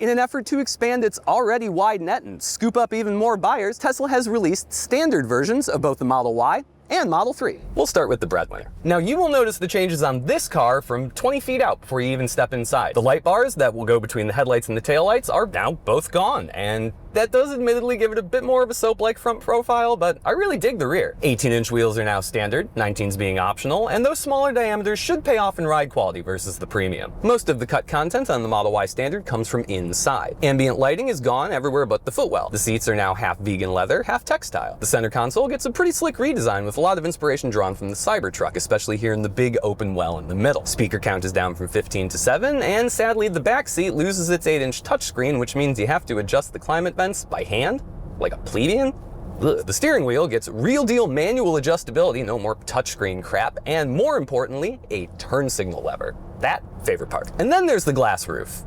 in an effort to expand its already wide net and scoop up even more buyers, Tesla has released standard versions of both the Model Y and Model 3. We'll start with the breadwinner. Now you will notice the changes on this car from 20 feet out before you even step inside. The light bars that will go between the headlights and the taillights are now both gone, and that does admittedly give it a bit more of a soap-like front profile, but I really dig the rear. 18-inch wheels are now standard, 19s being optional, and those smaller diameters should pay off in ride quality versus the premium. Most of the cut content on the Model Y Standard comes from inside. Ambient lighting is gone everywhere but the footwell. The seats are now half vegan leather, half textile. The center console gets a pretty slick redesign with a lot of inspiration drawn from the Cybertruck, especially here in the big open well in the middle. Speaker count is down from 15 to 7, and sadly the back seat loses its 8-inch touchscreen, which means you have to adjust the climate by hand, like a plebeian. Ugh. The steering wheel gets real deal manual adjustability, no more touchscreen crap, and more importantly, a turn signal lever. That favorite part. And then there's the glass roof.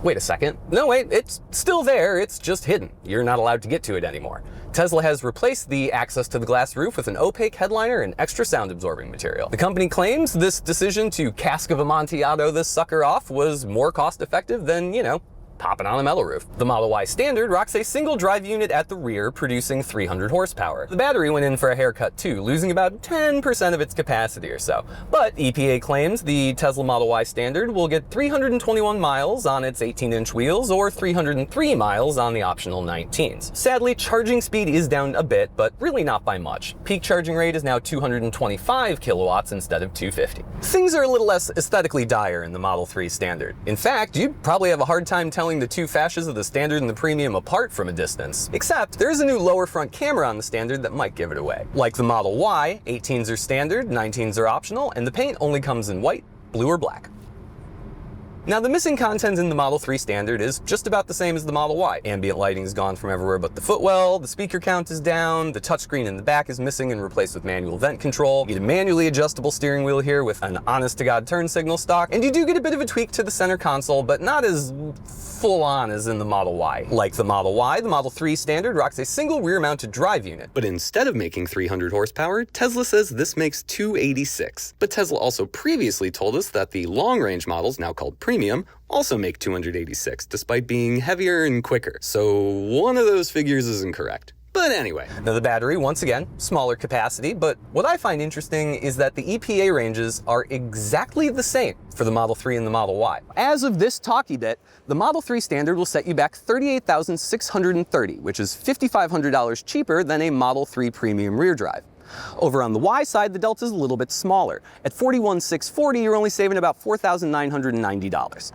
Wait a second. No, wait, it's still there, it's just hidden. You're not allowed to get to it anymore. Tesla has replaced the access to the glass roof with an opaque headliner and extra sound absorbing material. The company claims this decision to Cask of Amontillado this sucker off was more cost effective than, popping on a metal roof. The Model Y Standard rocks a single drive unit at the rear, producing 300 horsepower. The battery went in for a haircut too, losing about 10% of its capacity or so. But EPA claims the Tesla Model Y Standard will get 321 miles on its 18-inch wheels or 303 miles on the optional 19s. Sadly, charging speed is down a bit, but really not by much. Peak charging rate is now 225 kilowatts instead of 250. Things are a little less aesthetically dire in the Model 3 Standard. In fact, you'd probably have a hard time telling the two fascias of the Standard and the Premium apart from a distance. Except, there's a new lower front camera on the Standard that might give it away. Like the Model Y, 18s are standard, 19s are optional, and the paint only comes in white, blue, or black. Now, the missing content in the Model 3 Standard is just about the same as the Model Y. Ambient lighting is gone from everywhere but the footwell, the speaker count is down, the touchscreen in the back is missing and replaced with manual vent control. You get a manually adjustable steering wheel here with an honest-to-God turn signal stock, and you do get a bit of a tweak to the center console, but not as full-on as in the Model Y. Like the Model Y, the Model 3 Standard rocks a single rear-mounted drive unit. But instead of making 300 horsepower, Tesla says this makes 286. But Tesla also previously told us that the long-range models, now called Premium, also make 286, despite being heavier and quicker. So one of those figures is incorrect. But anyway, now the battery, once again, smaller capacity, but what I find interesting is that the EPA ranges are exactly the same for the Model 3 and the Model Y. As of this talkie bit, the Model 3 Standard will set you back $38,630, which is $5,500 cheaper than a Model 3 Premium rear drive. Over on the Y side, the delta is a little bit smaller. At $41,640, you're only saving about $4,990.